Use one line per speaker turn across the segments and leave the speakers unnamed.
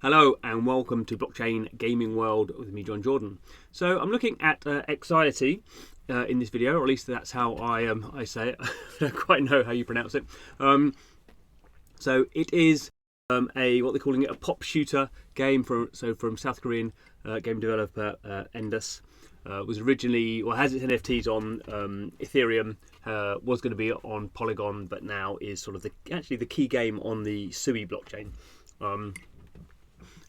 Hello and welcome to Blockchain Gaming World with me, John Jordan. So I'm looking at XOCIETY in this video, or at least that's how I say it. I don't quite know how you pronounce it. So it is what they're calling it, a pop shooter game from South Korean game developer Endus. Was originally, or has its NFTs on Ethereum, was going to be on Polygon, but now is sort of actually the key game on the XOCIETY blockchain.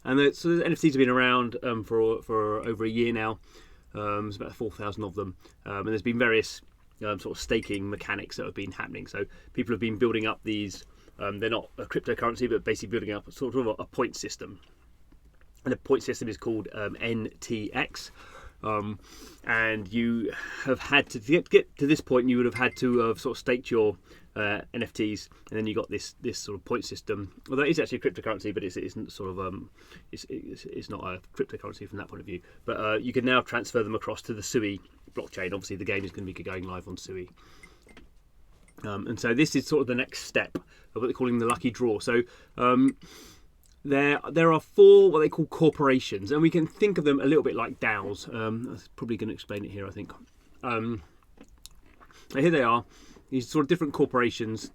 And the NFTs have been around for over a year now. There's about 4,000 of them, and there's been various sort of staking mechanics that have been happening. So people have been building up these. They're not a cryptocurrency, but basically building up sort of a point system. And the point system is called NTX. And you have had to get to this point. You would have had to have sort of staked your NFTs, and then you got this sort of point system. Although it is actually a cryptocurrency, but it isn't sort of it's not a cryptocurrency from that point of view. But you can now transfer them across to the XOCIETY blockchain. Obviously, the game is going to be going live on XOCIETY. And so this is sort of the next step of what they're calling the lucky draw. So there are four what they call corporations, and we can think of them a little bit like DAOs. I'm probably going to explain it here, I think. So here they are, these sort of different corporations,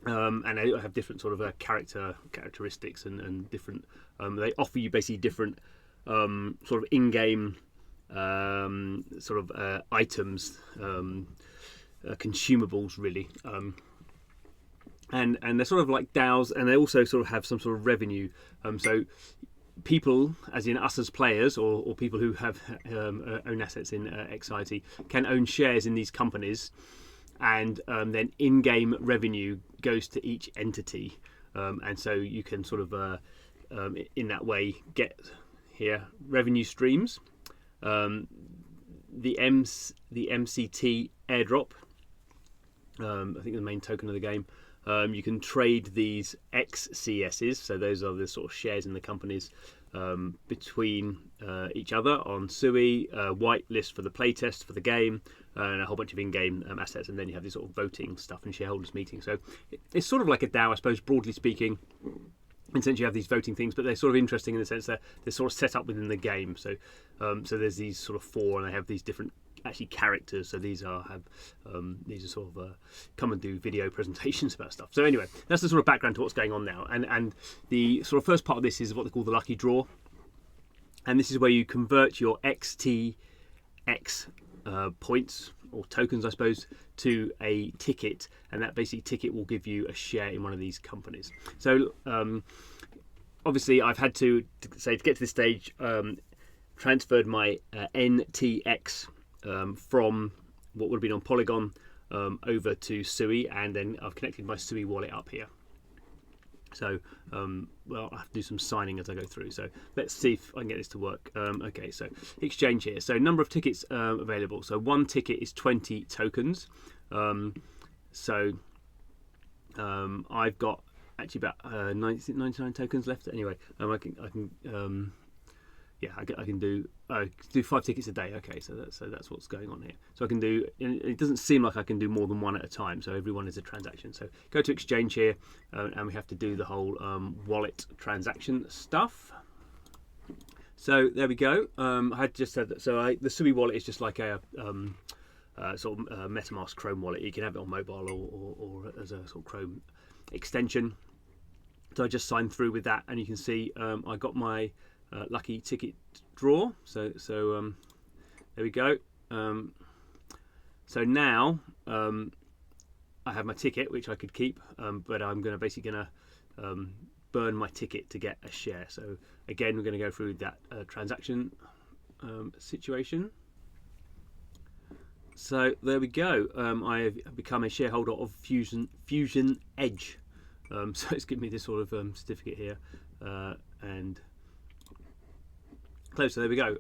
and they have different sort of characteristics and different. They offer you basically different sort of in-game items, consumables, really. And they're sort of like DAOs, and they also sort of have some sort of revenue. So people, as in us as players, or people who have own assets in XOCIETY, can own shares in these companies, and then in-game revenue goes to each entity, and so you can sort of in that way get here revenue streams. The MCT airdrop, I think the main token of the game. You can trade these XCSs, so those are the sort of shares in the companies between each other on XOCIETY, whitelist for the playtest for the game, and a whole bunch of in-game assets, and then you have this sort of voting stuff and shareholders meetings. So it's sort of like a DAO, I suppose, broadly speaking. In sense, you have these voting things, but they're sort of interesting in the sense that they're sort of set up within the game. So there's these sort of four, and they have these different actually characters. So these are sort of come and do video presentations about stuff. So anyway, that's the sort of background to what's going on now. And the sort of first part of this is what they call the lucky draw, and this is where you convert your XTX points or tokens, I suppose, to a ticket, and that basically ticket will give you a share in one of these companies. So obviously I've had to get to this stage, transferred my NTX from what would have been on Polygon over to XOCIETY, and then I've connected my XOCIETY wallet up here. So, well, I have to do some signing as I go through. So let's see if I can get this to work. Okay, so exchange here. So number of tickets available. So one ticket is 20 tokens. So I've got actually about 99 tokens left. Anyway, I can do 5 tickets a day. Okay, so that's what's going on here. So I can do. It doesn't seem like I can do more than one at a time. So every one is a transaction. So go to exchange here, and we have to do the whole wallet transaction stuff. So there we go. I had just said that. So the XOCIETY wallet is just like a sort of MetaMask Chrome wallet. You can have it on mobile or as a sort of Chrome extension. So I just signed through with that, and you can see I got my lucky ticket draw. So there we go. So now I have my ticket, which I could keep, but I'm basically going to burn my ticket to get a share. So again, we're going to go through that transaction situation. So there we go. I have become a shareholder of Fusion Edge. So it's given me this sort of certificate here, and close. So there we go.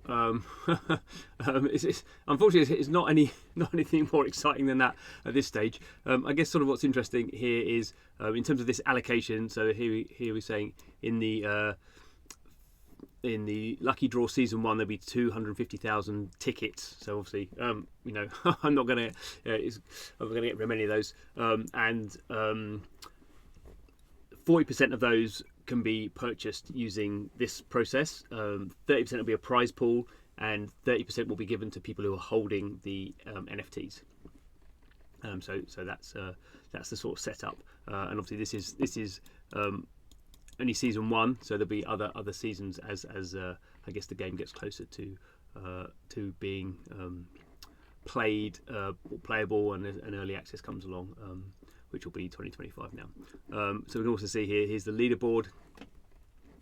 Unfortunately, it's not anything more exciting than that at this stage. I guess sort of what's interesting here is in terms of this allocation. So here we're saying in the Lucky Draw Season 1 there'll be 250,000 tickets. So obviously, I'm not going to get very many of those, and 40% of those can be purchased using this process. 30% will be a prize pool, and 30% will be given to people who are holding the NFTs. So that's the sort of setup, and obviously this is only season 1, so there'll be other seasons as I guess the game gets closer to being played, playable, and an early access comes along, which will be 2025 now. So we can also see here's the leaderboard.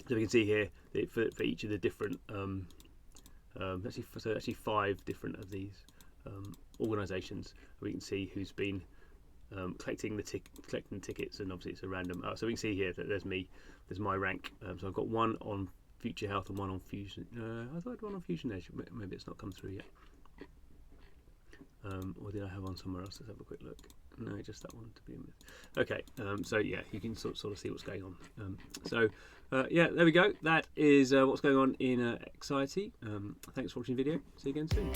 So we can see here that for each of the different, actually 5 different of these organisations. We can see who's been collecting tickets, and obviously it's a random. So we can see here that there's my rank. So I've got 1 on Future Health and 1 on Fusion. I thought I had 1 on Fusion Edge. Maybe it's not come through yet. Or did I have one somewhere else? Let's have a quick look. No, just that one to begin with. Okay, so yeah, you can sort of see what's going on. Yeah, there we go. That is what's going on in XOCIETY. Thanks for watching the video. See you again soon.